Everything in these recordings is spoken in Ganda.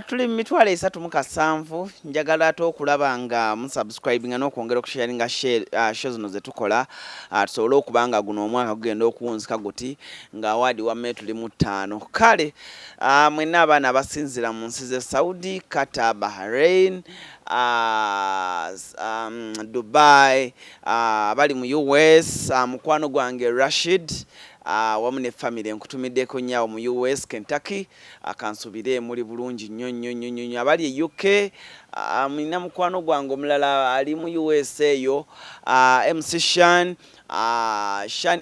Tuli mitwalo 3 njagala ate okulaba nga musubscribinga n'okwongera okusharinga show zino zetukola tusobole okuba nga guno omwaka gugenda okuwunzika guti nga awaadi wamme tuli mu 5 kale mwenna abaana abasinzira mu nsi ze Saudi, Qatar, Bahrain, Dubai, bali mu US, mukwano gwange Rashid wamu ne family nkutumiddeko nnyo mu US Kentucky akansubire muri bulungi nnyo abali e UK mina mukwano gwange omulala ali mu USA yo MC Shan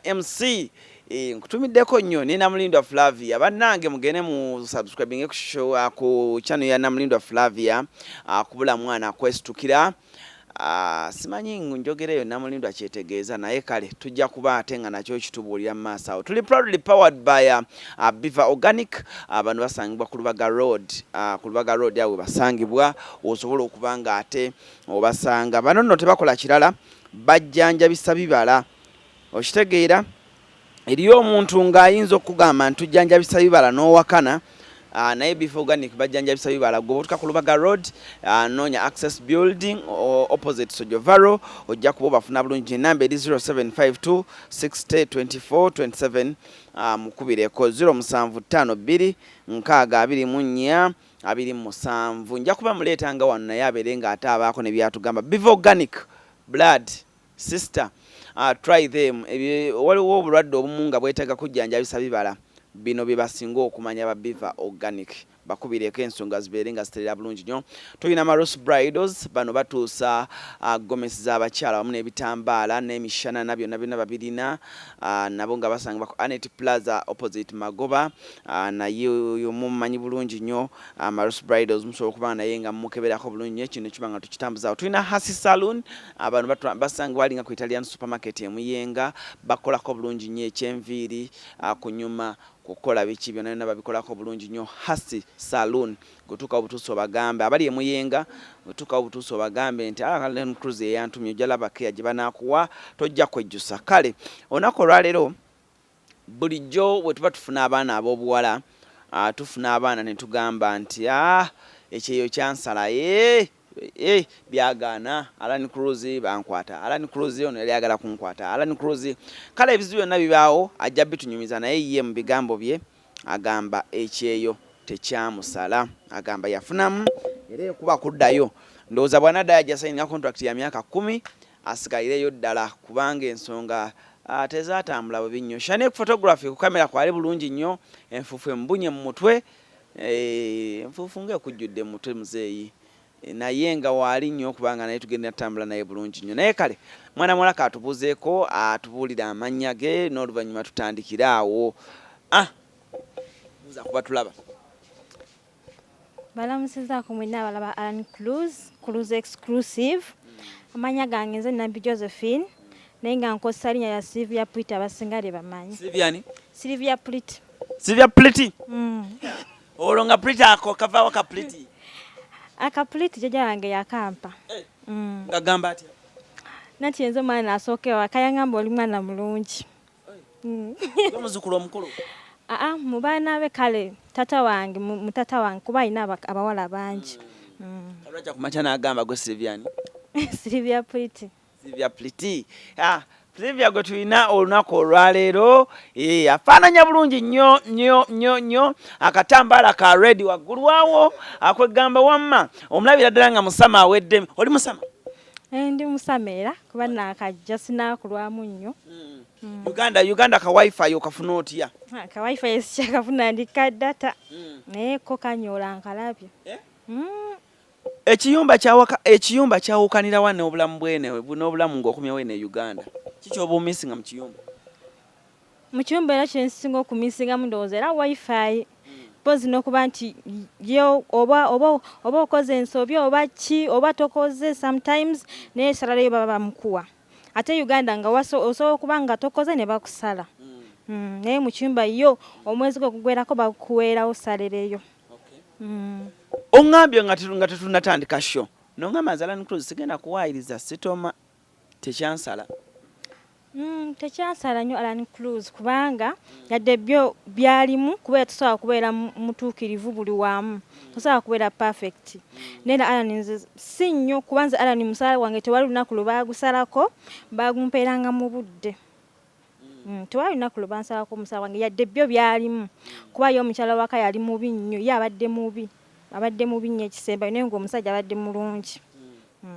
MC nkutumiddeko nnyo ne Namulindwa Flavia bannange mugende mu subscribing ku channel ya Namulindwa Flavia kubula mwana akwestutukira simanyi njogereyo Namulindwa kyetegeeza naye kale tujja kuba ate nga nakyo kitubuulira mu maaso awo. Tuli proudly powered by Beaver Organic abantu basangibwa ku Lubaga Road awo basangibwa osobola okuba nga ate obasanga bano nno tebakola kirala bajjanjabisa bibala okitegeera eriyo omuntu ng'ayinza okugamba nti tujjanjabisa bibala n'owakana naye Beaver Organic bajjanjabisa bibala gobotuka ku Lubaga Road noonya Access Building opposite Sojovaro ojja kuba bafuna bulungi namba eri 0752 60 24 27 mukubireko 0752 64 27 nja kuba muleetanga wano naye abeere nga ate abaako ne byatugamba Beaver Organic blood sister try them waliwo obulwadde obumu nga bwetaaga kujjanjabisa bibala bino bibasinga okumanya ba Beaver Organic bakubireko ensonga zibeere nga ziterera bulungi nnyo. Tulina Maros Bridals bano batuusa gomesi z'abakyala wamu n'ebitambaala n'emishana nabyo byonna babirina nabo nga basangibwa ku Anet Plaza opposite Magoba naye mumanyi bulungi nnyo Maros Bridals musobola okuba naye nga mukeberako bulungi nnyo kino kiba nga tukitambuzaawo. Tulina Hasi Saloon abantu basangibwa alinga ku Italian supermarket emuyenga bakolako bulungi nnyo ekyenviiri kunyuma kukola biki byonna babikolako bulungi nnyo. Hasi Saloon gutuka obutuuso bagambe abali emuyenga gutuka obutuuso bagambe nti Land Cruise eyantumye jalaba ke yajiba nakuwa tojja kwejjusa. Kale onako olwaleero bulijjo bwe tuba tufuna abaana ab'obuwala tufuna abaana ne tugamba nti ekyeyo kyansala byagaana Land Cruise bankwata Land Cruise ono yali agala kunkwata Land Cruise kale ebizibu byonna bibaawo ajja bitunyumiza naye ye mu bigambo bye agamba ekyeyo tekyamusala agamba yafunamu era kuba kuddayo ndowooza bwanaddayo ajja sayininga contract ya myaka 10 asigalireyo ddala kubanga ensonga tezaatambula bubi nnyo. Shane photography ku kamera kwali bulungi nnyo enfuufu embunye mu mutwe enfuufu ng'ekujjudde mu mutwe muzeeyi naye nga waali nnyo okubanga naye tugenda tambula naye bulungi nnyo naye kale mwana mwalaka atubuuzeeko atubuulira amannya ge n'oluvannyuma tutandikira awo buuza kuba tulaba balamusizaako mwenna abalaba Land Cruise exclusive amanya gange nze Nambi Josephine naye nga nkozesa linnya ya Sylvia Plit abasinga lye bamanyi. Sylvia Plit. Sylvia Plit? Olwo nga Plit ako kavaawo ka Plit? Akapuliti jjajja wange yakampa. Ngagamba atya? Nati enzo mwana asooke waka yangamba oli mwana mulungi. Omuzukulu omukulu? Mu baana be kale tata wange mutata wange kuba alina abawala bangi. Lwaki kumakya n'agamba gwe Sylviani? Sylvia Plit. Sylvia Plit. Sylvia gwe tulina olunaku olwaleero afaananya bulungi nnyo akatambaala ka red waggulu awo akwegamba wamma omulabira ddala nga musama awedde. Oli musama? Ndi musama era kuba nakajja sinaakulwamu nnyo. Uganda ka wifi okafuna otya? Ka wifi esikyakafuna ndi ka data naye ko kanyoola nkalabye. Ekiyumba kyawukanira wa n'obulamu bwene n'obulamu ng'okumya wene Uganda kiki oba omisinga mu kiyumba? Mu kiyumba era kyensinga okumisingamu ndowooza era wifi pozi n'okuba nti yo oba okoze ensobi oba ki oba tokoze sometimes naye salaleyo baba bamukuwa ate Uganda nga osobola okuba nga tokoze ne bakusala naye mu kiyumba yo omwezi gwe kugwerako bakuweerawo salereyo. Ongambye nga tetunatandika sho nongamba Land Cruise sigenda kuwaayiriza sitoma tekyansala. Tekyansala nnyo Alan Cruise kubanga yadde byo byalimu kubeera tusobola kubeera mutuukirivu buli wamu tosobola kubeera perfect nera Alan nze si nnyo kubanza Alan musaala wange tewali lunaku lwe baagusalako baagumpeeranga mu budde tewali lunaku lwe bansalako omusaala wange yadde byo byalimu kuba ye omukyala waka yali mubi nnyo ye abadde mubi nnyo ekisembayo naye ng'omusajja abadde mulungi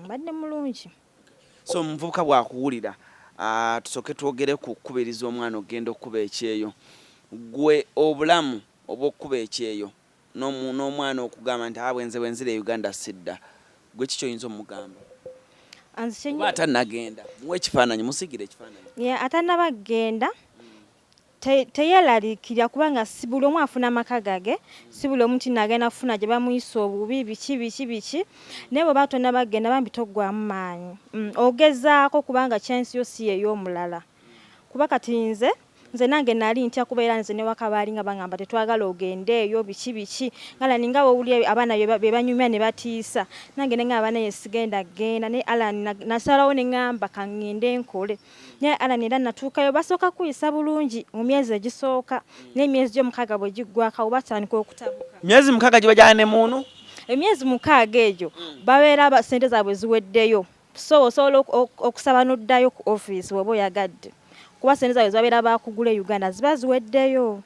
badde mulungi. So omuvubuka bwakuwulira tusooke twogere ku kkubiriza omwana ogenda okkuba ekyeyo gwe obulamu obw'okkuba ekyeyo n'omwana okugamba nti bwenze bwenzira e Uganda sidda gwe kiki oyinza omugamba oba atannagenda muwe ekifaananyi musigire ekifaananyi atannabagenda teyeraliikirira kubanga si buli omu afuna amaka gage si buli omu tinagenda kufuna gye bamuyisa obubi biki naye bwe batonna bagenda bambi toggwamu maanyi ogezaako kubanga kyensi yo si ey'omulala kuba kati nze nange nali ntya kubeera nze ne waka baali nga bangamba tetwagala ogendeeyo biki ngala ninga bwowulira abaana be banyumya ne batiisa nange ne ngamba naye sigenda genda naye Alan nasalawo ne ngamba kangende nkole naye Alan era natuukayo basooka kuyisa bulungi mu myezi egisooka n'emyezi gy'omukaaga bwe giggwako batandika okutabuka myezi mukaaga gye bajyana ne muunu emyezi mukaaga egyo babeera sente zaabwe ziweddeyo so osobola okusaba n'oddayo ku office bw'oba oyagadde kuba sente zaabwe zabeera bakugula e Uganda ziba ziweddeyo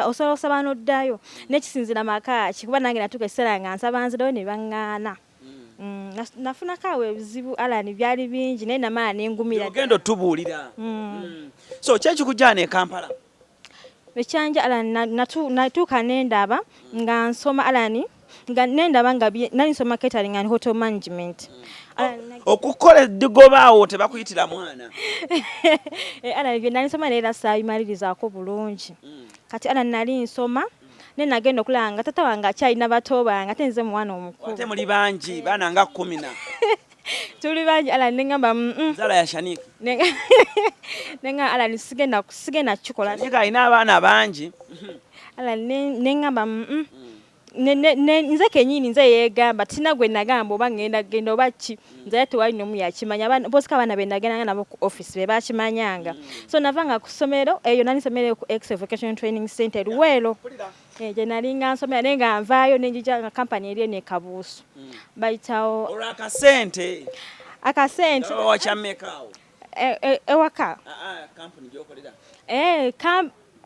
osobola okusaba n'oddayo n'ekisinzira maka ki kuba nange natuuka ekiseera nga nsaba nzireyo ne baŋŋaana nafunako awo ebizibu Alan byali bingi naye namala nengumira ogenda otubuulira so kyekikujjana e Kampala ekyanja Alan natuuka nendaba nga nsoma Alan nga nendaba nga nali nsoma catering and hotel management okukola eddigobaawo tebakuyitira mwana Alan bye nali nsoma neera saabimalirizaako bulungi kati Alan nali nsoma ne nagenda okulaba nga tata wange akyalina bato bange ate nze mwana omukulu ate muli bangi baana nga 10 tuli bangi Alan nengamba nzala ya Shaniki nenga Alan sigenda kukikola nika alina abaana bangi Alan nengamba nze kenyini nze yeegamba tina gwe nagamba oba ngenda oba ki nze tewali n'omu yakimanya bosika abaana be nagenda nabo ku office be bakimanyanga so navanga ku ssomero eyo nali nsomero ku Vocation Training Center Luweero gye nali nga nsomera naye nga nvaayo nenjija nga kampani eri eno e Kabuusu bayitawo akasente wakyamekaawo ewaka kampani gyokolera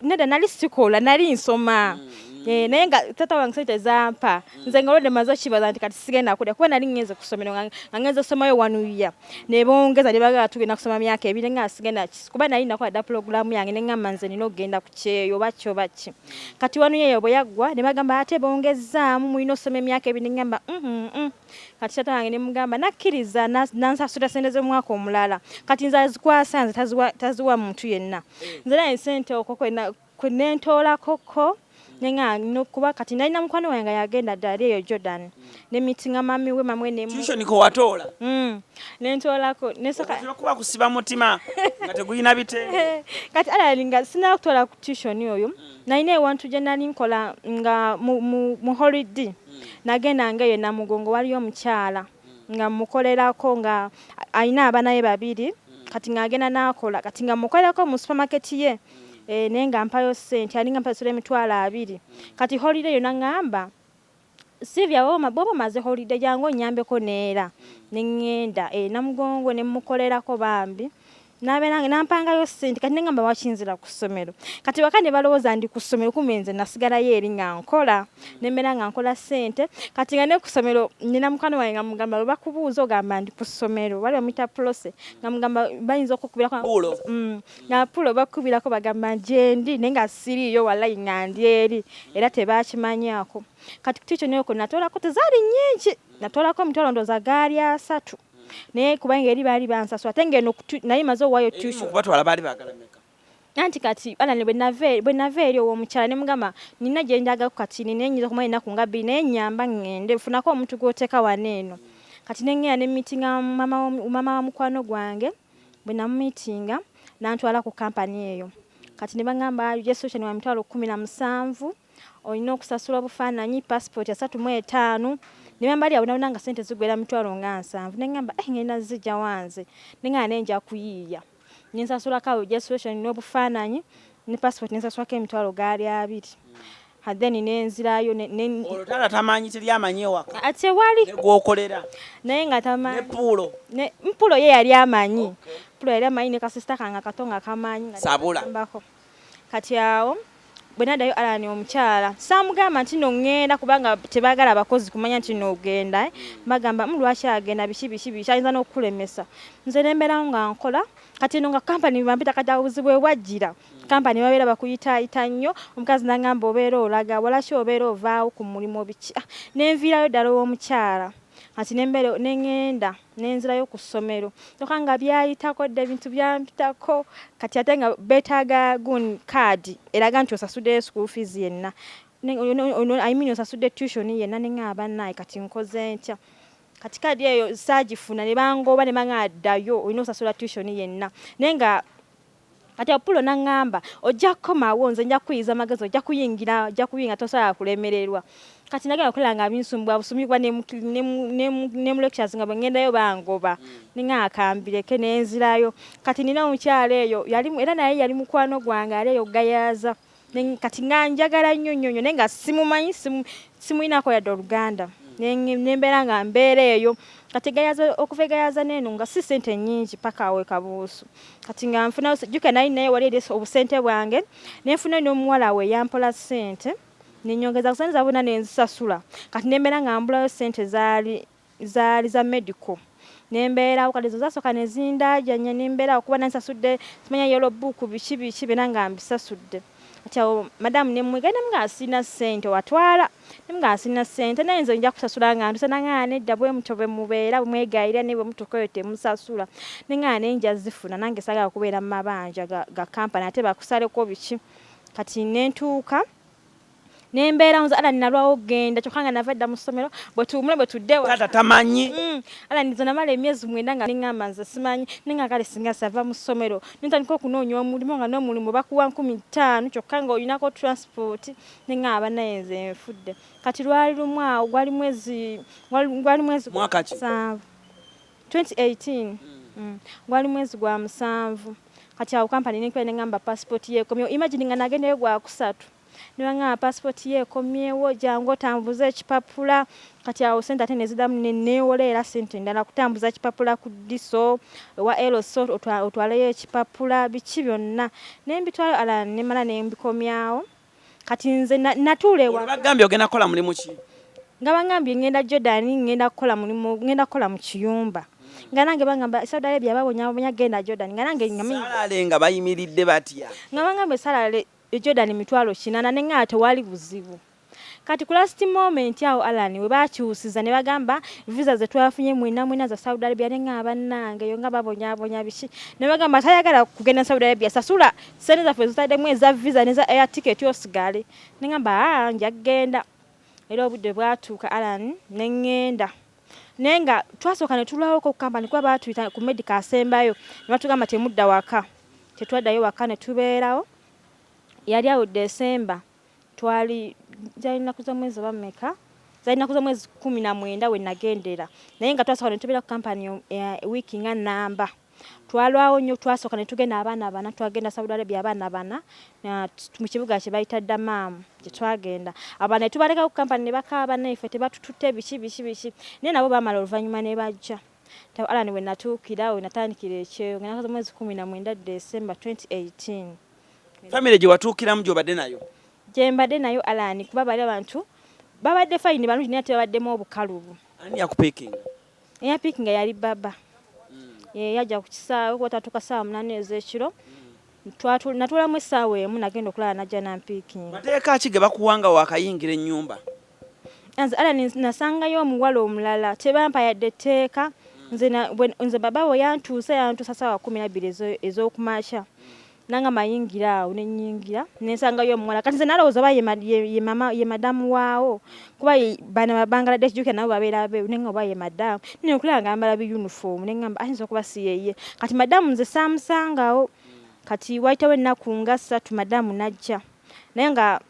neda nali sikola nali nsoma naye nga tata wange sente zampa nze nga olwedde maze okibaza nti kati sigenda kulya kuba nali ngenze ku ssomero nga ngenze okusomayo 1 year ne bongeza ne bagala tugenda kusoma myaka 2 nga sigenda kuba nali nakola dda pulogulaamu yange ne ngamba nze nina okugenda ku kyeyo oba ki kati 1 year bwe yaggwa ne bagamba ate bongezaamu mulina okusoma emyaka 2 ne ngamba kati tata wange ne mugamba nakkiriza nansasula sente z'omwaka omulala kati nze azikwasa nze taziwa muntu yenna nze naye sente okwo kwe nentoolakoko nenga nokuba kati nalina mukwano wange yagenda ddali eyo Jordan ne mitinga mami we mamwe ne tuition ko watoola nentoolako nesoka kuba kusiba mutima nga teguyina bite kati alalinga sina kutoola ku tuition oyo nalina ewantu gye nali nkola nga mu holiday nagenda ngeyo Namugongo waliyo omukyala nga mukolerako nga alina abaana be 2 kati ngagenda nakola kati nga mukolerako mu supermarket ye nenga mpayo sente alinga mpasula emitwalo 2 kati holiday yona ngamba Sylvia bobo maze holiday jango nyambeko neera nengenda Namugongo ne mukolerako Bambi nabenanga nampangayo sente kati nengamba wakinzira ku ssomero kati wakane balowooza ndi ku ssomero kumenze nasigala yeri nga nkola nemmera nga nkola sente kati nga ne ku ssomero nina mukano wange nga mugamba bakubuuza ogamba ndi ku ssomero wali omita plose nga mugamba bayinza okukubirako nga pulo bakubirako bagamba jendi nenga siriyo wallahi nga ndi eri era tebakimanyako kati kiticho neko natolako tezali nyingi natolako mitwalo ndoza gaali 3 naye kubanga eri baali bansasula ate ngeno naye maze owayo tuition kubatwala baali bagalameka nanti kati Alan bwe nave eri owomukyala ne mugamba nina gye njaga kati nenyiza kumanya ennaku nga 2 naye nyamba ngende funako omuntu gw'oteeka waneeno kati nengenda ne mitinga mama wa mukwano gwange bwe namumitinga nantwala ku kampani eyo kati ne bagamba registration wa mitwalo 17 olina okusasula obufaananyi passport ya 35 Nimambali abona nga sente zigwera mitwalo nga 7 nengamba ngenda zijja wanze nenga nenja kuyiya nensasula ka registration n'obufaananyi ne passport nensasulako emitwalo gaali 2 then nenzirayo olutala tamanyi teryamanyi ewaka ate wali negwokolera naye nga tamanyi mpulo ye yali amanyi mpulo yali amanyi ne kasista kanga katonga kamanyi sabula kati awo bwe naddayo alani omukyala saamugamba nti no ŋŋenda kubanga tebaagala abakozi kumanya nti noogenda bagamba lwaki agenda biki ayinza n'okukulemesa nze nembeerawo nga nkola kati eno nga kampani bampita kati obuzibu bwe bwajjira kampani babeera bakuyitaayita nnyo omukazi nagamba obeera olaga walaki obeera ovaawo ku mulimu biki nenviirayo ddala ow'omukyala kati neŋŋenda nenzirayo ku ssomero toka nga byayitako dda ebintu byampitako kati ate nga beetaaga kaadi eraga nti osasuddeyo school fees yenna osasudde tuition yenna neŋŋamba naye kati nkoze ntya kati kaadi eyo saagifuna ne bangoba ne baŋaddayo olina osasula tuition yenna naye nga kati Apollo naŋŋamba ojja kukomawo nze nja kuyiza amagezi ojja kuyingira tosobola kulemererwa kati nagenda okukola nga binsumbwa busumibwa ne mu lectures nga bwengendayo bangoba ninga akambireke nenzirayo kati nina omukyala eyo era naye yali mukwano gwange ali eyo gayaza kati nga njagala nnyo naye nga simumanyi simuyinako yadde Oluganda nembeera nga mbeera eyo kati gayaza okuva gayaza neno nga si sente nnyingi paka awe kabuusu kati nga nfuna juke naye wali eri obusente bwange nenfuna n'omuwala we yampola sente nenyongeza kusente zabona nenzisasula kati nembeera nga mbulayo sente zaali za medical nembeerawo kati zo zasooka nezindajanya nembeera okuba nansasudde simanya yellow book biki bena nga mbisasudde ati awo madamu nemwegenda nga asina sente watwala nga asina sente naye nze nja kusasula nga ntusa nangane dda bwe mutobe mubeera bumwegayira ne bwe mutukoyo temusasula nengane nja zifuna nange sagala kubeera mu mabanja ga kampani ate bakusaleko biki kati nentuuka nembeera nze ala ninalwawo genda kyokka nga nava dda mu ssomero bwe tuddewo tata tamanyi ala nizo namala emyezi 9 nga neŋŋamba nze simanyi nenga kale singa sava mu ssomero nintandika okunoonya omulimu nga n'omulimu bakuwa 15 kyokka nga olinako transport neŋŋamba naye nze nfudde kati lwali lumu awo gwali mwezi mwaka ki 2018 gwali mwezi gwa 7 kati awo kampani nenkula neŋŋamba passport yeekomyewo imagine nga nagendayo gwa 3 niwanga passport yeekomyewo jangu otambuza ekipapula kati awo sente ate nezidamu neewolera sente ndala kutambuza ekipapula ku diso wa eloso otwaleyo ekipapula biki byonna nembitwalo ala nemala nembikomyawo kati nze natuulewa bagambye ogenda kukola mulimu ki nga bangambye ngenda Jordan ngenda kukola mu Mukiyumba nga nange bangamba Saudi Arabia babonyabonya genda Jordan nga nange salale nga bayimiridde batya nga bangamba salale Jordan 400 nenga wali buzibu kati ku last moment awo alani we bakyusiza ne bagamba visa ze twafunye mwina za Saudi Arabia nenga bannange yo nga babonyabonya biki ne bagamba tayagala kugenda Saudi Arabia sasula sente zaffe zitadde mweza visa neza air ticket yosigale nengamba njagenda era obudde bwatuuka alani nengenda nenga twasooka ne tulwawo ku kampani kwa batuyita ku medical asembayo ne batugamba temudda waka tetwaddayo waka ne tubeerawo yali awo December twali jalina kuza mwezi bameka zalina kuza mwezi 19 we nagendera naye nga twasooka ne tubeera ku kampani wiki nga namba twalwawo nnyo twasooka ne tugenda abaana bana twagenda Saudi Arabia abaana bana mu kibuga kye bayita Damamu gye twagenda abaana tubaleka ku kampani ne bakaaba naife tebatutute biki naye nabo bamala oluvannyuma ne bajja ala niwe natuukira we natandikira ekyeyo nga nakoze mwezi 19 December 2018 family gye watuukiramu gy'obadde nayo gyembadde nayo alani kuba bali abantu babadde fayini balungi naye ate babaddemu obukalubu ani yakupikinga eyapikinga yali baba yajja ku kisaawe kwatatuuka ssaawa 8 ez'ekiro natuulamu essaawa emu nagenda okulala najja nampikinga mateeka ki ge bakuwanga wakayingira ennyumba nze alani nasangayo omuwala omulala tebampa yadde etteeka nze baba we yantuusa ssaawa 12 ez'okumakya nanga mayingira awo nenyingira nensangayo omuwala kati nze nalowooza oba ye madamu waawo kuba bana ba Bangladesh juke nabo babeera beeru nenga oba ye madamu nekulanga ambala bi uniform nengamba ayinza okuba si yeye kati madamu nze saamusangawo kati wayitawo ennaku nga 3 madamu najja naye nga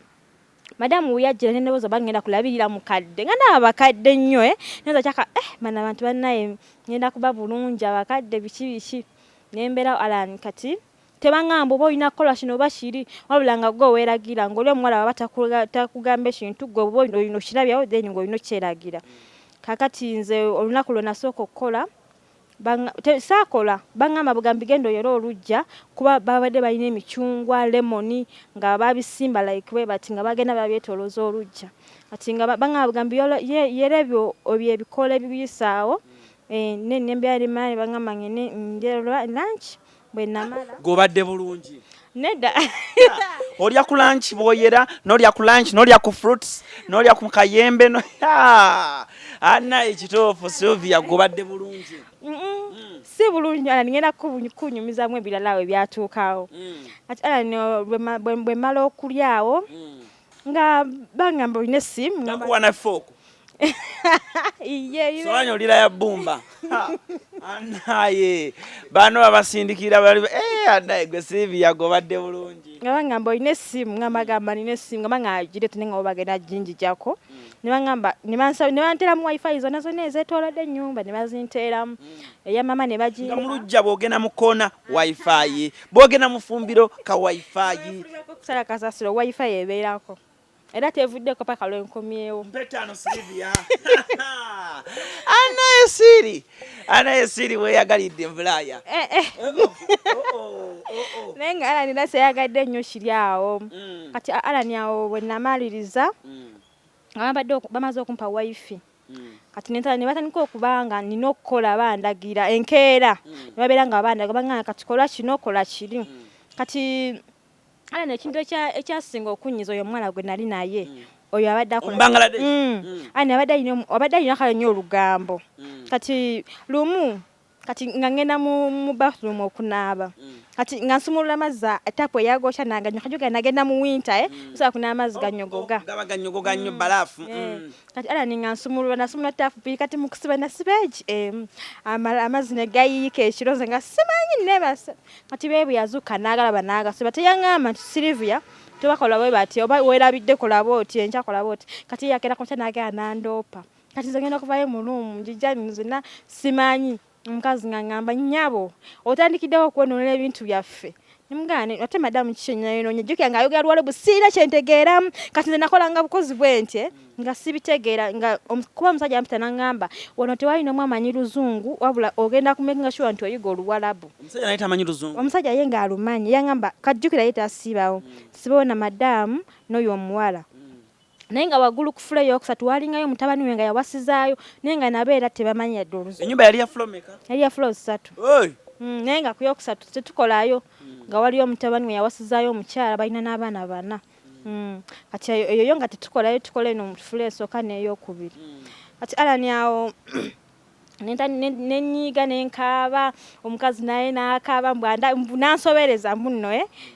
madamu yajjira nendowooza bangenda kulabirira mukadde nga naaba bakadde nnyo nenza kyaka bana abantu bannaye ngenda kuba bulungi abakadde biki nembera Alan kati tebangamba oba olina kukola kino oba kiri wabula nga gwe weeragira ng'oli omuwala baba takugamba ekintu gwe oba olina okirabyawo then ng'olina okyeragira kakati nze olunaku lwe nasooka okukola saakola bangamba bugambi genda oyera olujja kuba babadde balina emicungwa lemoni nga babisimba like we bati nga bagenda babyetolooza olujja ati nga bangamba bugambi yera ebyo ebikola ebibiyisaawo nembera limaani bangamba ngene njera lunch bwe namala gobadde bulungi nedda olya ku lunch boyera n'olya ku lunch n'olya ku fruits n'olya ku kayembe ana ekitoofu Sylvia gobadde bulungi si bulungi ala ngenda kunyumizamu ebirala we byatuukawo ati ala bwe mala okulyawo nga bangamba olina essimu nakuwa na fooko sobanyi olira ya bbumba anaye bano babasindikira bali anaye gwe Sylvia gobadde bulungi nga bangamba olina essimu nga bagamba nina essimu nga bangagire tenenga oba bagenda jinjijako ne bangamba ne banteramu wifi zonna ezeetoolodde ennyumba ne bazinteeramu eya mama ne baginga nga mulujja boogenda mu koona wifi boogenda mu fumbiro ka wifi kusala kasasiro wifi ebeerako era tevuddeko paka lwenkomyewo mpetano Sylvia anaye siri weyagalidde mbulaya naye nga Alani era seyagadde nnyo kiri awo kati Alani awo bwe namaliriza bamaze okumpa wifi kati ne batandika okubanga nina okukola bandagira enkeera ne babeera nga bandagira bangana kati kola kino kola kiri kati Alani ekintu ekyasinga okunyiza oyo omwana gwe nali naye oyo abadde akola Alani abadde alina kale nnyo olugambo kati lumu kati nga ngenda mu bathroom okunaaba kati nga nsumulula amazzi tapu eyagosha naganyoga nagenda mu winter nsobola kunaaba amazzi ganyogoga nnyo balafu kati Alani nga nasumulula tapu bbiri kati mu kusiba nasiba egi amazzi ne gayiika ekiroze nga simanyi nebasa kati beebu yazuuka n'agalaba n'agasiba teyaŋŋamba nti Sylvia tebakola bwe bati oba weerabidde kola bwoti enkya kola bwoti kati yakera ku nkya n'agenda n'andoopa kati nze ngenda okuvayo mu luumu njijja nzena simanyi omukazi nga ngamba nnyabo otandikiddewo okwonoonera ebintu byaffe nimugane ate madamu kikyenyonoonye jjukira ng'ayogera lwale busiira kyentegeeramu kati nze nakolanga bukozi bwentye nga sibitegeera nga kuba omusajja ampita n'aŋŋamba wano tewali n'omu amanyi luzungu wabula ogenda kumakinga sure nti oyiga oluwalabu omusajja naye tamanyi luzungu omusajja ye ng'alumanyi yaŋŋamba kajjukira ye tasiibawo sibawo na madamu n'oyo omuwala naye nga waggulu ku fula eyokusatu walingayo mutabani we nga yawasizaayo naye nga nabo era tebamanyi yadde oluzungu ennyumba yali ya flomeka yali ya fula 3 naye nga ku yokusatu tetukolayo nga waliyo mutabani we yawasizaayo omukyala balina n'abaana 4 kati eyoyo nga tetukolayo tukola eno mu fula esooka n'eyokubiri kati Alani awo nenyiiga nenkaaba omukazi naye n'akaaba nansobereza mbuno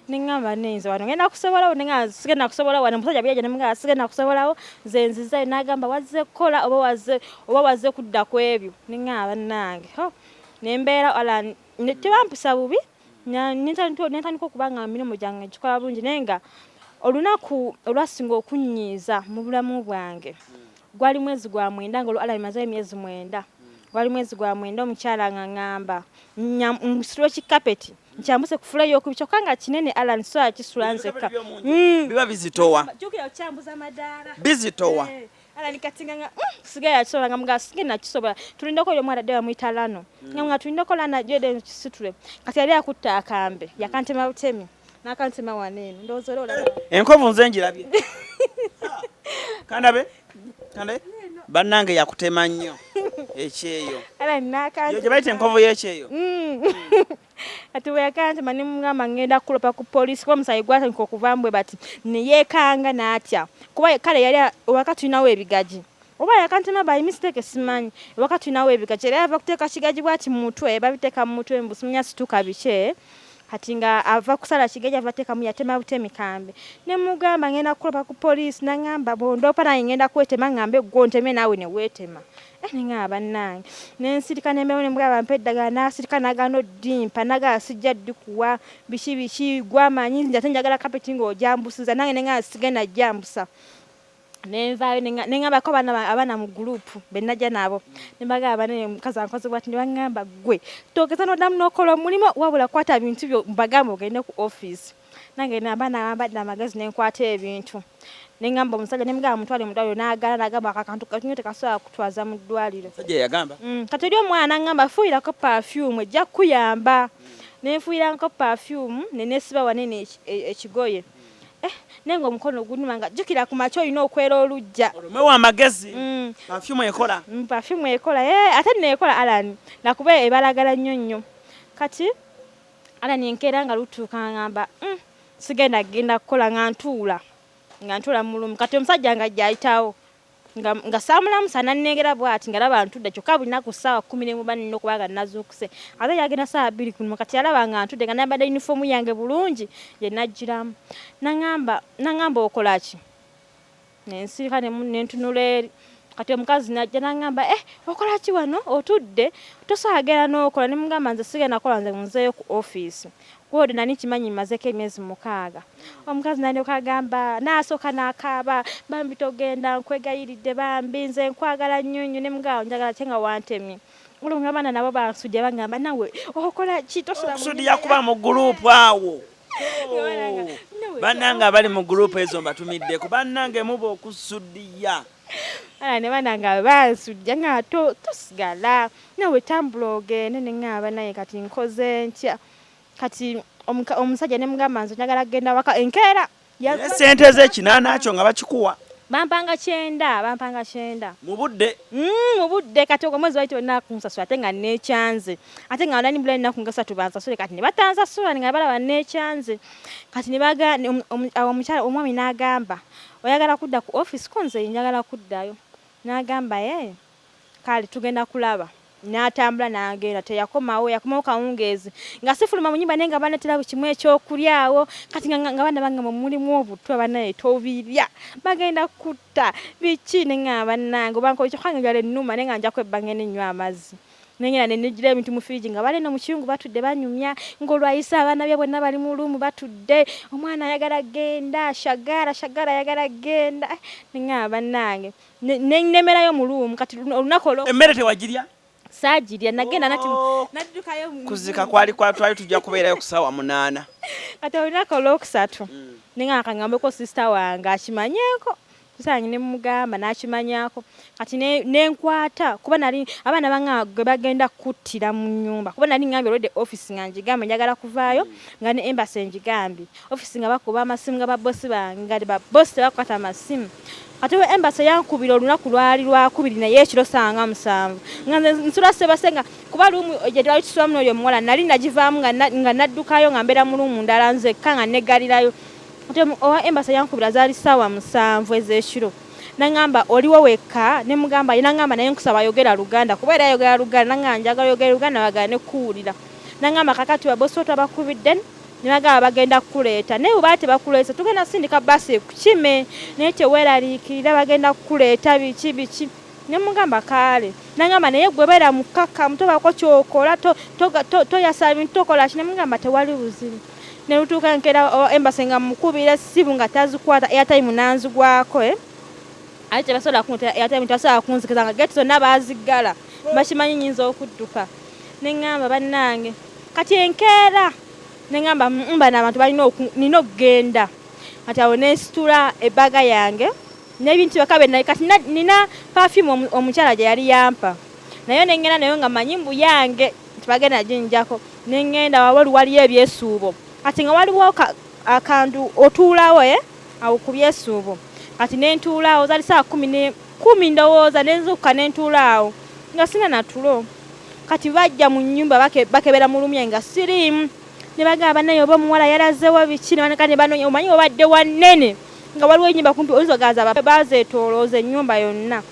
neŋŋamba nenze wano ngenda kusobolawo sigenda kusobolawo wano omusajja byaja nemugamba sigenda kusobolawo nze nzizayo n'agamba wazze kukola oba wazze kudda ku ebyo neŋŋamba nange nembeera Alani tebampisa bubi nentandika okubanga emirimu gyange gikola bulungi naye nga olunaku olwasinga okunyiiza mu bulamu bwange gwali mwezi gwa 9 nga Alani maze emyezi 9 gwali mwezi gwa 9 omukyala nga ngamba nsiro kikapeti nkyambuse kufula yokubi kyokka nga kinene Alani so akisula nzeka biba bizitowa jukira okyambuza amadaala bizitowa Alani katinga nga sigaya kisobola nga mga sigena kisobola tulindako oyo mwana dewa mwita Lano nga tulindako Lana jede kisitule kati yali akutta akambe yakantema butemi nakantema wanene ndozero olaba enkovu nze njirabye kandabe bannange yakutema nnyo ekyeyo Alani nakantema gye bayita enkovu y'ekyeyo ati bwe yakantema ne mugamba ngenda kulopa ku poliisi kuba omusayi gwatandika okuvambwe bati neyeekanga n'atya kuba kale yali wakati tulinawo ebigaji oba yakantema by mistake simanyi wakati tulinawo ebigaji era yava kuteeka kigaji bwati mu mutwe babiteeka mu mutwe mbusimunya situka bike kati nga ava kusala kigaji ava teekamu yatema butemi kambe ne mugamba ngenda kulopa ku poliisi n'aŋŋamba bondoopa naye ngenda kwetema ŋŋambe gwo nteme naawe ne weetema ninga bannange nensirika nembewo nemugamba mpa eddagala nasirika nagano dimpa nagala sijja ddikuwa biki gwamanyi nti ate njagala kapeti ng'ojambusiza nange nenga sigenda jambusa nenvaayo nengambako abaana mu gurupu benajja nabo nembagamba naye mukazi wankoze bwati nebagamba gwe togeza noddamu n'okola omulimu wabula kwata bintu byo mbagamba ogende ku office nange abaana bambadde amagezi nenkwata ebintu nengamba omusajja nemugamba mutwale mu ddwaliro n'agaana nagamba akakantu katunyo tekasobola kutwaza mu ddwaliro sajja yagamba kati oli omwana ngamba fuuyirako perfume ejja kukuyamba nenfuuyiranko perfume nenesiba wanene ekigoye nenga omukono gunuma nga jukira ku macho olina okwera olujja olumewa amagezi perfume ekola ate neekola Alan nakuba ebalagala nnyo kati Alan enkeera nga lutuuka ngamba sigenda kukola nga ntuula mulumu kati omusajja nga jayitawo nga saamulamusa nannengera bw'ati nga laba ntudde kyokka bulinaku ssaawa 11 banno okubanga nazuukuse ate yagenda ssaawa 2 kati alaba nga ntudde nga nambadde yunifoomu yange bulungi ye najjiramu nangamba okola ki nensirika nentunula eri kati omukazi najja nangamba okola ki wano otudde tosobola genda n'okola nemugamba nze sigenda kola nze nzeeyo ku office kuwode nani kimanyi mazeko emyezi 6 omukazi nalyoka agamba naasooka n'akaaba Bambi togenda nkwegayiridde Bambi nze nkwagala nnyo nemugamba njagala kye nga wantemye olwo abaana nabo bansudde bagamba nawe okola ki tosudya kuba mu gurupu awo bannange abali mu gurupu ezo mbatumiddeko bannange muba okusuddiya ne banange bansudya nga tosigala nawe tambula ogende neŋŋamba naye kati nkoze ntya kati omusajja nemugamba nze njagala kugenda waka enkeera sente z'ekinaana kyo nga bakikuwa bampanga 9 mu budde kati ogwo mwezi waite olina kunsasula ate nga nekyanze ate nga nani bula nnaku nga 3 bansasule kati ne batansasula nga balaba nekyanze kati omukyala omwami n'agamba oyagala kudda ku office ko nze njagala kuddayo n'agamba kale tugenda kulaba n'atambula n'agenda yakomawo kawungeezi nga sifuluma mu nnyumba naye nga banetera kimu ekyokulyawo kati nga baana bangamba mulimu obutwa banaye tobirya bagenda kutta biki neŋŋamba bannange obankola ekyo kwange byala ennuma naye nga nja kwebbanga nenywa amazzi nengenda nenejjira ebintu mu firiji nga baleeno mu kiyungu batudde banyumya ng'olwayisa abaana bye bonna bali mu luumu batudde omwana ayagala genda shagara ayagala genda neŋŋamba bannange nemerayo mu luumu kati olunaku olwo emmere tewagirya saajirya nagenda naddukayo kuzika twali tujja kubeerayo ku ssaawa 8 kati olunaku olwokusatu nenga akangambeko sisita wange akimanyeeko kusanyi nemugamba n'akimanyako kati nenkwata kuba nali abaana banga gwe bagenda kuttira mu nnyumba kuba nali ngambye olwedde office nga njigambe njagala kuvaayo nga ne embassy njigambye office nga bakuba amasimu nga babosi bange nga babosi tebakwata amasimu kati we embassy yankubira olunaku lwali lwakubiri naye ekiro 7 nga nsula sebasenga kuba lumu gye twali tusulamu n'oyo omuwala nali nagivaamu nga naddukayo nga mbeera mu luumu ndala nzekka nga neggalirayo ate owa embassy yankubira zaali 7 ez'ekiro nangamba oliwo wekka nemugamba nangamba naye nkusaba yogera Luganda kuba era yogera Luganda nanga njagala yogera Luganda bagala ne kuwulira nangamba kakati babosi bakubidde nibagaba bagenda kukuleeta naye bwe tebakuleeta tugenda sindika basi kukime naye teweeraliikirira bagenda kukuleeta biki nemugamba kale nangamba naye gwe beera mukaka mutobako kyokola toyasa bintu tokola ki nemugamba tewali buzibu nelutuuka nkeera embassy nga mukubira essimu nga tazikwata airtime nanzigwako ate tebasobola kunta airtime tasobola kunzikiza nga geti zonna baziggala bakimanyi nyinza okudduka neŋŋamba bannange kati enkeera neŋŋamba mbana abantu nina okugenda kati awo nensitula ebbaga yange n'ebintu bakabe naye kati nina perfume omukyala gye yali yampa naye neŋŋenda nayo nga manyimbu yange tebagenda ginjako neŋŋenda waliyo ebyesuubo kati nga waliwo akantu otuulawo awo ku byesuubo kati nentuulaawo zaali saa 10 ndowooza nenzuukuka nentuulaawo nga sina natulo kati bajja mu nnyumba bakebera mu lumye nga siriimu ne bagamba naye oba omuwala yalazeewo biki ne banoonya omanyi obadde wanene nga waliwo ennyumba kumpi oyinza bazeetoolooza ennyumba yonna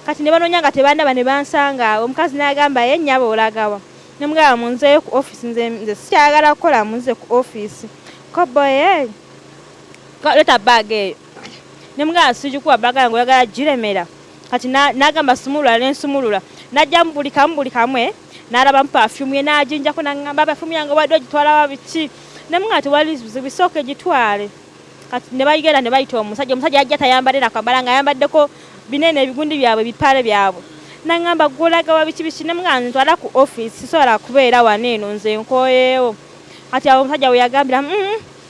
kati ne banoonya nga tebandaba ne bansanga awo omukazi n'agamba ye nnyaba olagawa nemugamba munzeeyo ku office nze sikyagala kukola munze ku office koboye leta bag eyo nemugamba sijikuwa bag yange oyagala giremera kati n'agamba sumulula nensumulula najja mu buli kamu n'alaba mu perfume ye n'aginjako n'agamba perfume yange wadde ogitwala wa biki nemugamba tewali bisooke gitwale kati ne bayigenda ne bayita omusajja yajja tayambadde nakambala nga ayambaddeko binene ebigundi byabwe bipale byabwe nangamba gulaga wabiki ne muganda ntwala ku office sobola kubeera wano eno nze nkoyeewo kati awo omusajja we yagambira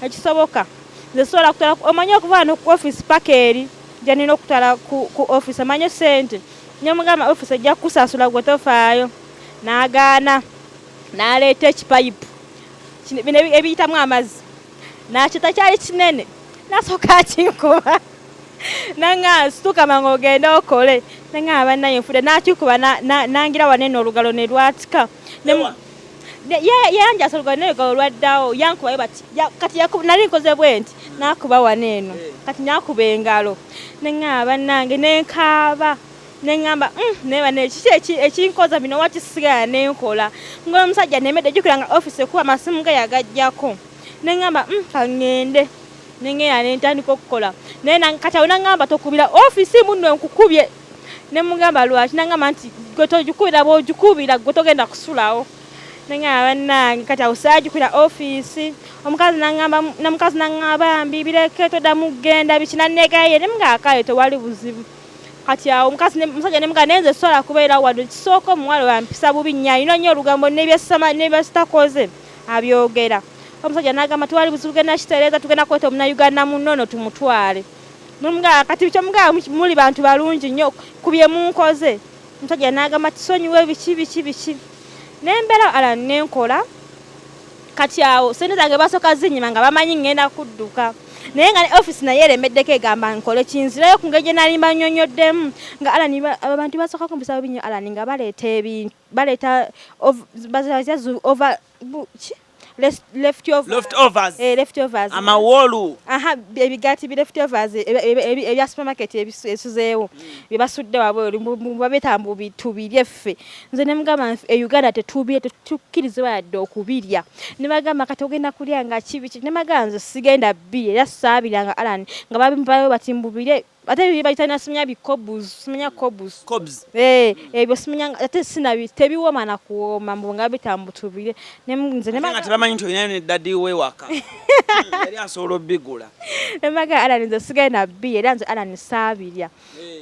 ekisoboka nze sobola kutwala omanyi okuva wano ku office paka eri gye nina okutwala ku office amanye ssente ne mugamba office ejja kukusasula gwe tofaayo n'agaana n'aleeta ekipayipu bino ebiyitamu amazzi n'akita kyali kinene n'asooka akinkuba nanga situkama ng'ogenda okole nanga abannaye nfudde n'akikuba nangira wanene olugalo ne lwatika yanjasa olugalo n'olugalo lwaddawo yankubayo bati kati nali nkoze bwe nti n'akuba waneeno kati n'akuba engalo nanga bannange n'enkaaba nengamba neba nekiki ekinkoza bino wakisigala nenkola ng'omusajja nemedde jjukira nga office kuba amasimu ge yagajjako nengamba kangende nengera nentandika okukola naye kati awo nangamba tokubira office munno nkukubye nemugamba lwaki nangamba nti gwe togikubira bw'ogikubira gwe togenda kusulawo nengamba bannange kati awo saagikubira office omukazi nangamba Bambi bireke toddamu kugenda biki nannegaye nemugakaye tewali buzibu kati awo omusajja nemuga nenze sobola kubeera wano kisooka omuwala wampisa bubi nnyo alina nnyo olugambo nebyesitakoze abyogera omusajja n'agamba twali buzibu genda kitereeza tugenda kweta omunauganda munnono tumutwale nomugaa kati kyomugaa muli bantu balungi nnyo ku bye munkoze omusajja n'agamba tisonyiwe biki nembeera ala nenkola kati awo sente zange basooka zinyima nga bamanyi ngenda kudduka naye nga ne office naye eremeddeko egamba nkole kinzirayo ku ngeri gye nali mbanyonyoddemu nga alani abantu basooka kumpisa bubi nnyo alani nga baleeta leftovers amawolu ebigaati leftovers ebya supermarket ebisuzeewo bye basudde wabweru babeeta mbu bitubirye ffe nze ne mugamba e Uganda tetukkirizibwa yadde okubirya ne bagamba kati ogenda kulya nga kibiki ne bagamba nze sigenda bbiri era saabiranga alani nga babimpayo bati mbubirye ate bibiri bayitana simanya simanya cobs ebyo simanya ate sinabi tebiwoma na kuwoma mbu nga bitambutubire nze ne nga tebamanyi nti olina ne daddy we waka yali asobola obbigula ne bagamba alani nze sigenda bbiri era nze alani saabirya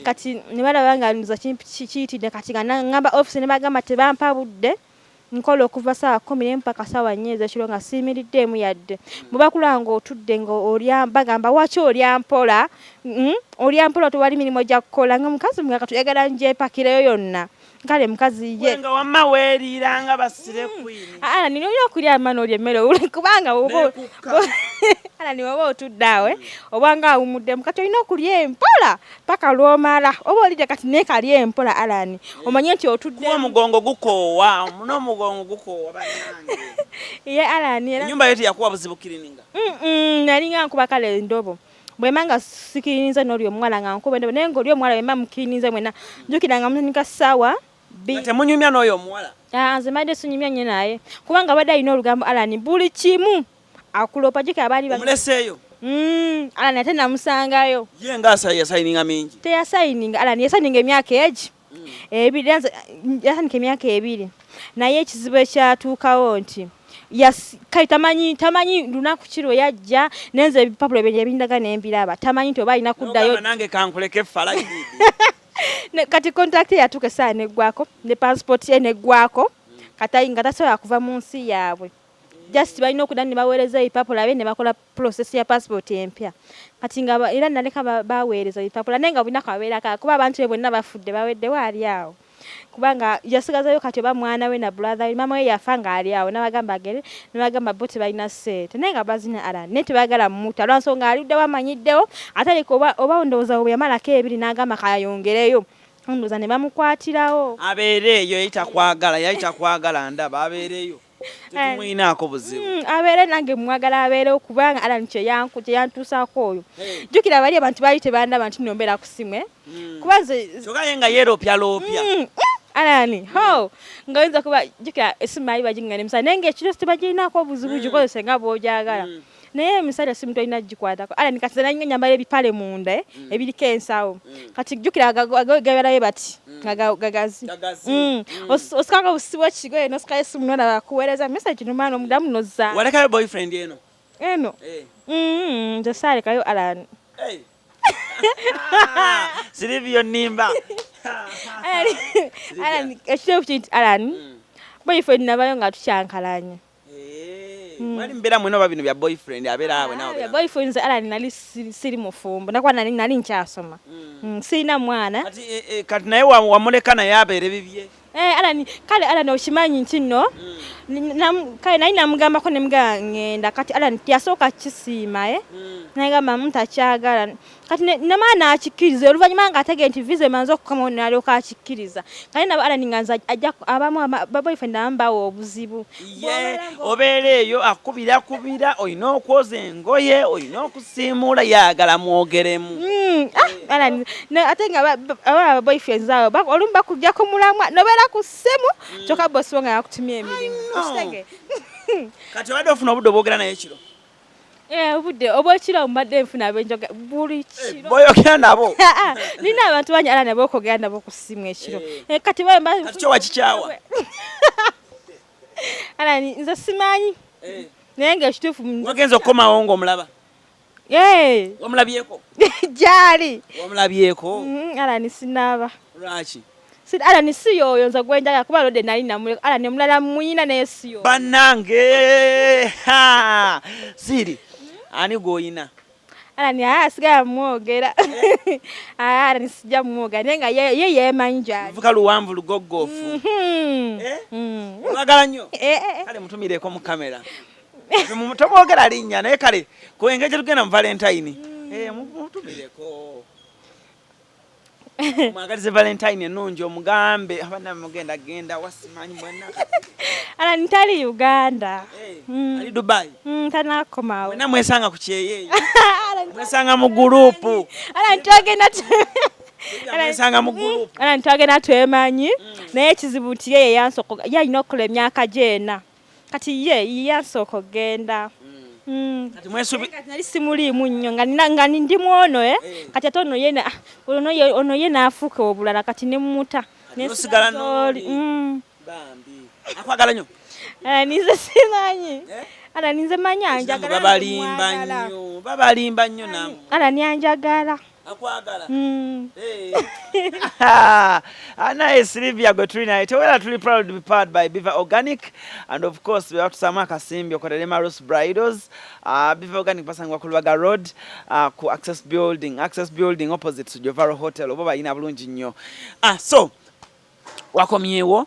kati ne balaba nga nza kiyitidde kati nga ngamba office ne bagamba tebampa budde nkola okuva saa 10 mpaka saa 4 ez'ekiro nga siimiriddeemu yadde mubakula nga otudde nga bagamba waki olyampola olyampola tewali mirimu gya kukola nga mukazi nga katuyagala njepakireyo yonna kale mukazi ye nga wamma weeriiranga basire queen nina olina okulya amana olya emmere kubanga niwoba otuddaawe obanga awumuddemu kati olina okulya empola paka lwomala oba olidde kati neekalya empola alani omanye nti otudde omugongo gukoowa n'omugongo gukoowa bannange ye alani ennyumba yo teyakuwa buzibu kirininga nalinga nkuba kale endobo bwemanga sikiriniza n'oli omuwala nga nkuba endobo naye ng'oli omuwala bwemba mukiriniza mwena njukiranga mutandika ssaawa temunyumya n'oyo omuwala nze mbadde sinyumya nnyo naye kubanga abadde alina olugambo alani buli kimu akulopa jukira abaali omuleseeyo alani ate namusangayo ye nga yasayininga mingi teyasayininga alani yasayininga emyaka egi ebiri yasayininga emyaka ebiri naye ekizibu ekyatuukawo nti kale tamanyi lunaku kiro yajja nenze ebipapulo bye ebindaga nembiraba tamanyi nti oba alina kuddayo nange kankuleke falaidi kati contract yatuuka essaawa neggwako ne passport ye neggwako katayi nga tasobola kuva mu nsi yaabwe just balina okudda ne baweereza ebipapula bye ne bakola process ya passport empya kati nga era naleka baweereza ebipapula naye nga bulinaku abeeraka kuba abantu be bonna bafudde bawedde waali awo kubanga yasigazayo kati oba mwana we na brother mama we yafa nga ali awo n'abagamba agere n'abagamba bo tebalina ssente naye nga bazina alani naye tebagala mmuta lwansonga aliddewo amanyiddewo ataleka oba ndowooza bwe yamalako ebiri n'agamba kayongereyo ndowooza ne bamukwatirawo abeereeyo yayitakwagala ndaba abeereeyo tetumwinaako buzibu abeere nange mwagala abeerewo kubanga alani kyeyantuusaako oyo jjukira bali abantu baali tebandaba nti nombeera ku simu kuba nze kyogaye nga yeeroopyaloopya alani nga oyinza kuba jjukira esimu baali bagingane misala naye ngaekiro tebagirinaako obuzibu gikozese nga bw'ogyagala naye emisala esimu tolina gikwatako alani kati zena nyambala ebipale munda ebiriko ensawo kati jjukira gabalayo bati gagazi osikanga obusibu ekigoye nosikayo esimu nona bakuweereza message nomwana omudamu nozza walekayo boyfriend eno eno nze saalekayo Alan. Silivio Nimba. Alan ekiteefu kinti Alan boyfriend nabayo nga tukyankalanye. Mwali mbeera mweno babino bya boyfriend abeera awe nawe. Ya boyfriend nze Alan nali siri mufumbo nakuba nali nkyasoma. Sirina mwana. Kati naye wamuleka naye abeere bibye. Alan kale Alan okimanyi nti nno kale naye namugambako ne mga ngenda kati Alan yasooka kisiima nagamba mutakyagala kati namaana akikkiriza oluvannyuma nga ategee nti visa emanze okukama nalyoka akikkiriza kale nabo Alan nga nze ajja abamu boyfriend abamu bawa obuzibu obeera eyo akubira olina okwoza engoye olina okusiimuula yagala mwogeremu Alan ate nga aba boyfriends abo olumu bakuggyako mulamwa nobeera ku ssimu kyokka bosi wo nga yakutumya emirimu kati obadde ofuna obudde obwogera naye ekiro obudde obwekiro mbadde nfuna abenjoga buli kiro boyogera nabo nina abantu bangi Alan abookogera nabo ku ssimu ekiro kati kyo wakikyawa Alan nze simanyi naye nga ekituufu wagenza okukomawo ng'omulaba wamulabyeko gyali wamulabyeko Alan sinaaba lwaki Alan si yoyo nze gwenjagala kuba lode nali namuleka Alan omulala muyina naye si yoyo bannange siri ani gwoyina Alan asigala mwogera Alan sijja mwogera naye nga ye yeemanyi gyali vuka luwanvu lugoggoofu mwagala nnyo kale mutumireko mu kamera tomwogera linnya naye kale kuengeri gye tugenda mu valentine mutumireko mwagalize valentine ennungi omugambe abana mugenda wasimanyi mwenna Alan tali Uganda ali Dubai tanakomawo mwenna mwesanga ku kyeyeeyo mwesanga mu gurupu mwesanga mu gurupu Alan twagenda twemanyi naye ekizibu nti ye yansoko yalina okukola emyaka gyena kati ye yansooka okgenda kati mwesubi kati nali simuliimu nnyo nga ndimu ono kati ate ono ye naafuuka obulala kati ne mmuta nosigala n'oli Bambi akwagala nnyo nize simanyi Ala ninze manya anjagala babalimba nnyo namwe Ala nyanjagala akwagala nice Sylvia Gotrina it well truly proud to be powered by Beaver Organic and of course we have to sama kasimbi okotelema Rose Bridals Beaver Organic pasangwa ku Lubaga Road ku Access Building opposite to Jovaro Hotel oba ina bulungi nnyo so wakomyewo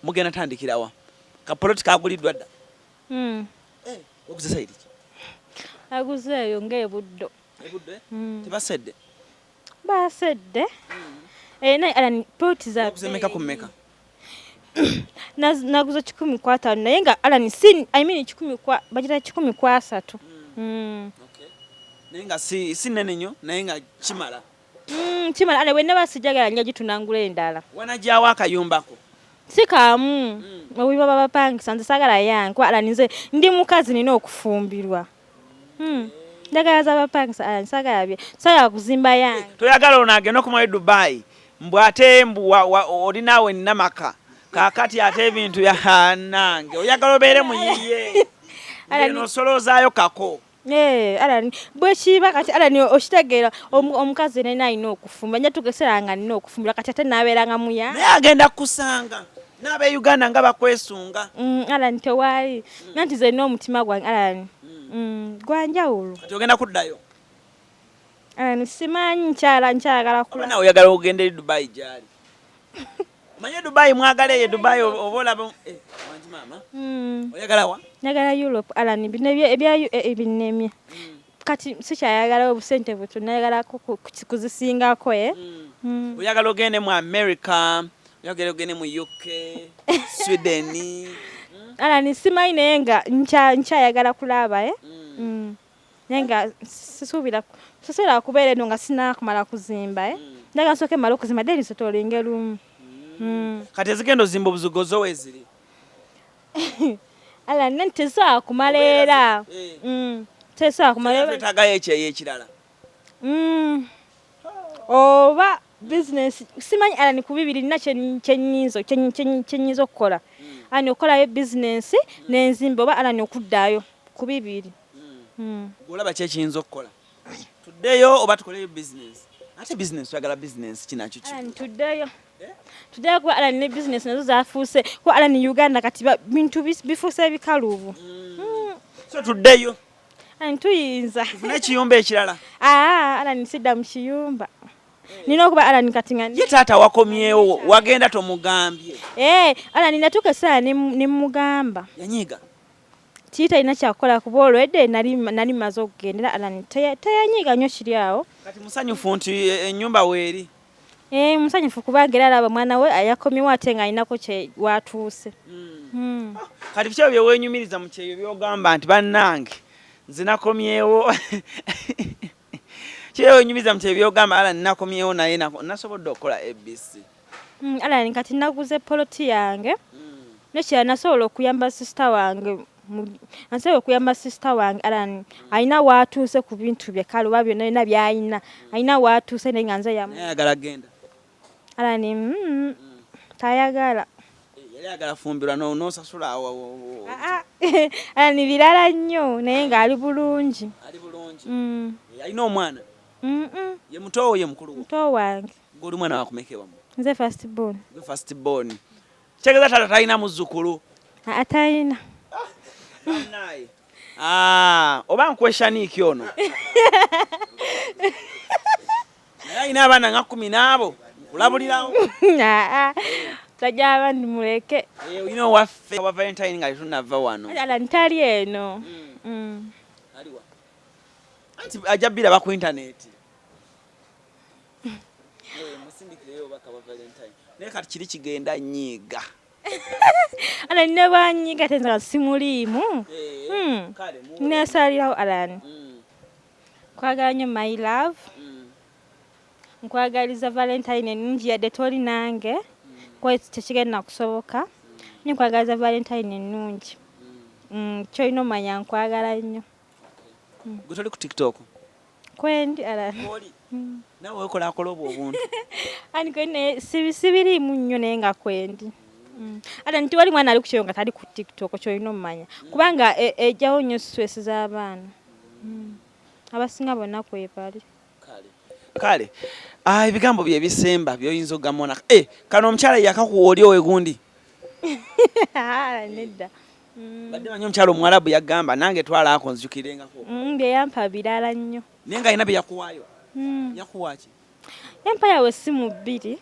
mugenda tandikirawa ka politika aguliddwa dda okuze saidi aguzeyo ngebuddo tebasedde basedde naye Alan poti za kuzemeka kumeka naguza 10 kwa 5 naye nga Alan sin I mean 10 kwa bajira 10 kwa 3 okay naye nga si nene nnyo naye nga kimala kimala ale wenna basijagala nnyo gitunangula endala wanajawa akayumbako sikamu obiba babapangisa nze sagala yange Alan nze ndi mukazi nina okufumbirwa ndagala za bapangisa Alan sagala bye saya kuzimba yange toyagala onagenda okumwa Dubai mbwate olinawe namaka kakati ate ebintu ya nange oyagala obeere muyiye eno solozaayo kako Alan bwe kiba kati Alan okitegeera omukazi nena alina okufumba nya tugeseranga nina okufumbira kati ate naabeeranga muya naye agenda kusanga n'abe Uganda nga bakwesunga Alan tewali nanti ze n'omutima gwange Alan gwanjawulo kati ogenda kuddayo Alan simanyi nkyagala kula nawe oyagala ogenda Dubai gyali manye Dubai mwagala ye Dubai obolaba wanji mama oyagala wa nyagala Europe Alan ebinemye kati sikyayagala obusente butu nayagala kuzisingako oyagala ogende mu America oyagala ogende mu UK Sweden Alan simanyi naye nga nkyayagala kulaba nenga sisuubira kubeera eno nga sinakumala kuzimba ndaga nsooke mala okuzimba deri sotolinga lumu kati ezigendo zimba obuzugozo weziri Alan ntesaa kumala era tesaa kumala era twetagayo ekyeyo ekirala oba business simanyi Alan ku bibiri nina kyenyizo okukola Alan okolayo business n'enzimba oba Alan okuddaayo ku bibiri Olaba kye kiyinza okukola tuddeyo oba tukoleyo business ate business oyagala business kinakyo tuddeyo kuba Alan ne business nazo zafuuse kuba Alan Uganda kati bintu bifuuse bikaluubu so tuddeyo tuyinza tufune ekiyumba ekirala Alan sidda mu kiyumba nina okuba Alan kati nga ye taata wakomyewo wagenda tomugambye Alan natuuka essaawa ne mugamba yanyiiga kiyita alina kyakukola kuba olwedde nali maze okugendera Alan teyanyiiga nnyo kiri awo kati musanyufu nti ennyumba weeri musanyufu kubanga era alaba mwana we yakomyewo ate nga alinako watuuse kati biki bye weenyumiriza mu kyeyo byogamba nti bannange nze nakomyewo kyeyo weenyumiriza mu kyeyo byogamba Alan nakomyewo naye nasobodde okukola ABC Alan kati naguze poloti yange nekyala nasobola okuyamba sisita wange Alan alina watuuse ku bintu bye kale oba byonna byalina alina watuuse naye nga nze yayagala genda Alan tayagala yali ayagala fumbirwa n'osasula Alan birala nnyo naye ng'ali bulungi alina omwana ye mutowo ye mukulu muto wange ng'oli mwana wakumekewa nze first born kyegeza taata talina muzzukulu talina oba nkweshaniiki ono naye alina abaana nga 10 n'abo kulabulirawo tajja abandi muleke olina owaffe wa valentine nga tetunava wano Alan tali eno anti ajja biraba ku intaneti musindikireyo obaka wa valentine naye kati kiri kigenda nyiiga Alan ne banyiga tenza simuliimu nesalirawo Alan kwagala nnyo my love nkwagaliza valentine ennungi yadde toli nange kwa tekigenda kusoboka nkwagaliza valentine ennungi kyolina omanya nkwagala nnyo gwe toli ku tiktok kwendi Alan nawe wekola obwo obuntu kwene sibiriimu nnyo naye nga kwendi Alan tiwali mwana ali ku kyeyo nga tali ku tiktok kyolina omanya kubanga ejjawo nnyo stress z'abaana abasinga bonna kwebali kale ebigambo bye bisemba byoyinza ogamona kano omukyala yakakuwa oli owegundi nedda badde manyi omukyala omuwarabu yagamba nange twalaako nzijukirengako bye yampa birala nnyo naye nga alina bye yakuwaayo yakuwaaki yampa yawe essimu 2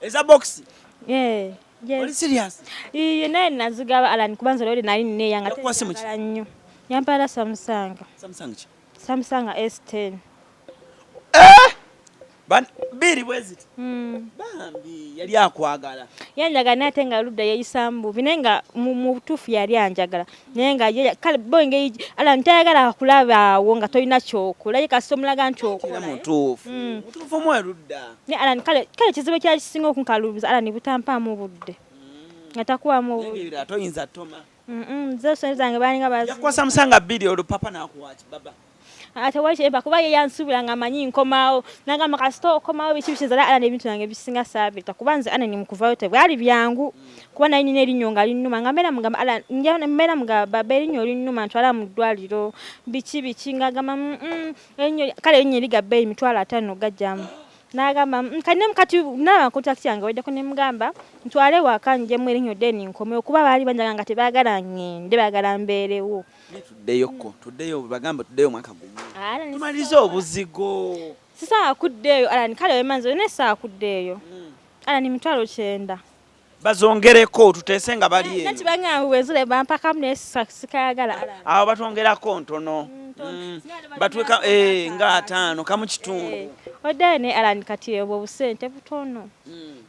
eza box oli serious naye nazigaba Alan kubanza lwedi nali nneeyanga yakuwa simu ki nnyo yampala Samsung ki Samsung S10 biri bweziti Bambi yali akwagala yanjagala naye ate nga ludda yeeyisambu naye nga mu butuufu yali anjagala naye nga kale bonge Alan tayagala kulabaawo nga tolina kyokola ye kasita omulaga nti okola mutuufu omwe ludda naye Alan kale kizibu kyali kisinga okunkaluubiza Alan butampaamu budde nga takuwamu obudde toyinza toma zosoni zange balinga yakuwa Samsung 2 olupapa nakuwaaki baba ate wakyemba kuba ye yansubira nga amanyi nkomaawo nagamba kasita okomawo biki bikizala Alan ebintu nange bisinga saabita kuba nze Alan mukuvayo tebwali byangu kuba naye nina erinnyo nga linnuma nga mbeera mugamba baba erinnyo linnuma ntwala mu ddwaliro biki ngagamba kale erinnyo erigabba $5,000 gajjamu nagamba kati naba kontakiti yange weddeko ne mugamba ntwale waka njemu erinnyo deni nkomewo kuba baali banjaga nga tebaagala ngende baagala mbeerewo tuddeyo bagamba tuddeyo mwaka gumu tumalize obuzigo sisaa kuddeeyo Alan kale wemanze nessaa kuddeeyo Alan $9,000 bazongereko tuteese nga bali eno nati bangamba wezule bampakamu nesikayagala Alan awo batwongerako ntono batweka nga 5 kamu kitundu oddayo ne Alan kati obwo busente butono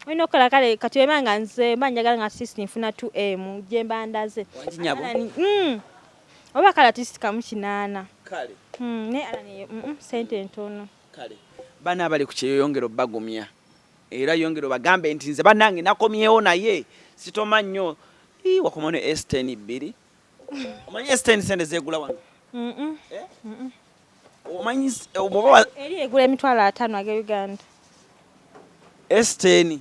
olina okukola kale kati wemanga nze mba njagala nga sisi nfuna 2M gye mba ndaze oba kale atisi kamu 8 kale ne Alan sente ntono kale bana abali ku kyeyongero bagumya era yongero bagambe nti nze bannange nakomyewo naye sitoma nnyo wakomane S10 2 omanyi S10 sente zegula wano omanyi eri egula $5,000 aga Uganda S10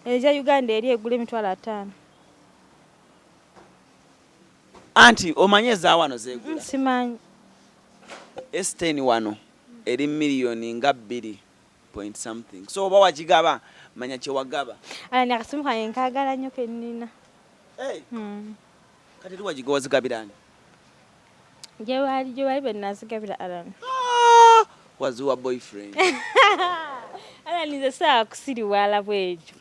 eja Uganda eri egula $5,000 anti omanye ezawano zegula simanyi S10 wano eri miliyoni nga 2 point something so oba wagigaba manya kyewagaba alani akasimu kange nkagala nnyo kennina kati tiwagiga wazigabirani gyewali benazigabira alani waziwa boyfriend alani nze saa kusiriwala bwekyo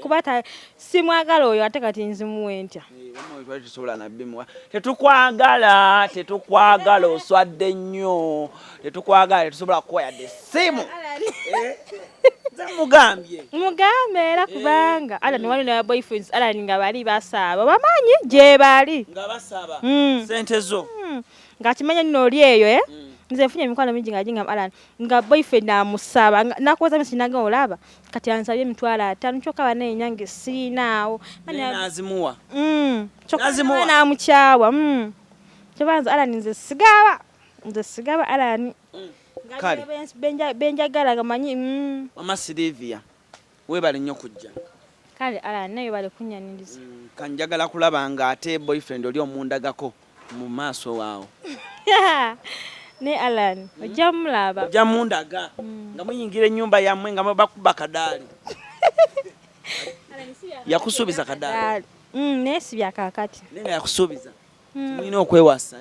kuba simwagala oyo ate kati nzimuwa entya tetukwagala oswadde nnyo tetukwagala tetusobola kukuwa yadde essimu mugambe era kubanga alani waliwo na boyfriends alani nga bali basaaba bamanyi gye bali nga basaaba sente zo ng'akimanya nno oli eyo nze nfunye emikwano mingi nga ginga alani nga boyfriend amusaba nakubaza mesinaga olaba kati ansabye $5,000 kyokka banaye nyange sirinaawo nazimuwa kyokka namukyawa kyobanza alani nze sigaba alani benjagala nga manyi mama Silivia webale nnyo kujja kale alani nayo bale kunyaniriza kanjagala kulaba nga ate boyfriend oli omundagako mu maaso waawo ne alani ojja mulaba ojja mundaga nga muyingira ennyumba yammwe nga bakuba kadaali yakusuubiza kadaali nesibya kakati nenga yakusuubiza mulina okwewasa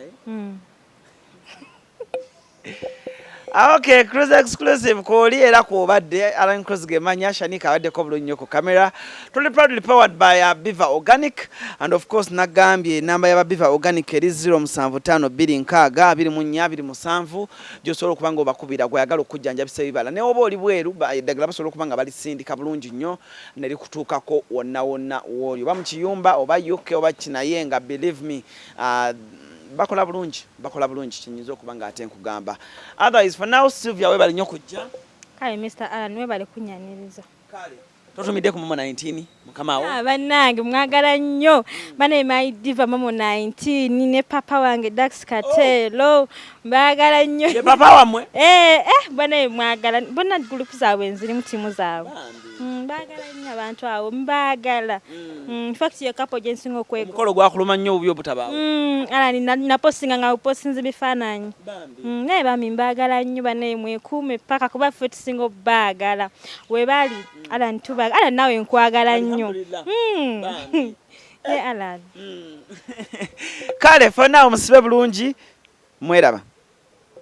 Okay, Cruise exclusive koli era kubadde Alan Cruise gemanya Shanika abaddeko bulungi nnyo ku camera. Tuli proudly powered by Biva Organic and of course nagambye namba ya Biva Organic eri 07522427 gyosobola okuba nga obakubira gwayagala okujjanjabisa ebibala ne oba oli bweru eddagala basobola okuba nga balisindika bulungi nnyo ne likutuukako wonna w'oli oba mu Mukiyumba oba UK oba kinaye nga believe me bakola bulungi kinyinza okuba nga ate nkugamba otherwise for now Sylvia webale nnyo kujja kale Mr. Alan webale kunyaniriza kale totumidde ku Momo 19 mukama wo bannange mwagala nnyo bane my diva Momo 19 ne papa wange Dax Katelo mbagala nnyo ye papa wamwe bane mwagala bonna group zaabwe nziri mu timu zaabwe mbagala nnyo abantu abo mbagala in fact ye couple jensinga okwego mukolo gwakuluma nnyo obubi obutabaawo alani na postinga nga postinze bifaananyi naye bami mbagala nnyo bane mwekuume paka kuba ffe tusinga bagala webali alani ala nawe nkwagala nnyo Alan kale for now musibe bulungi mweraba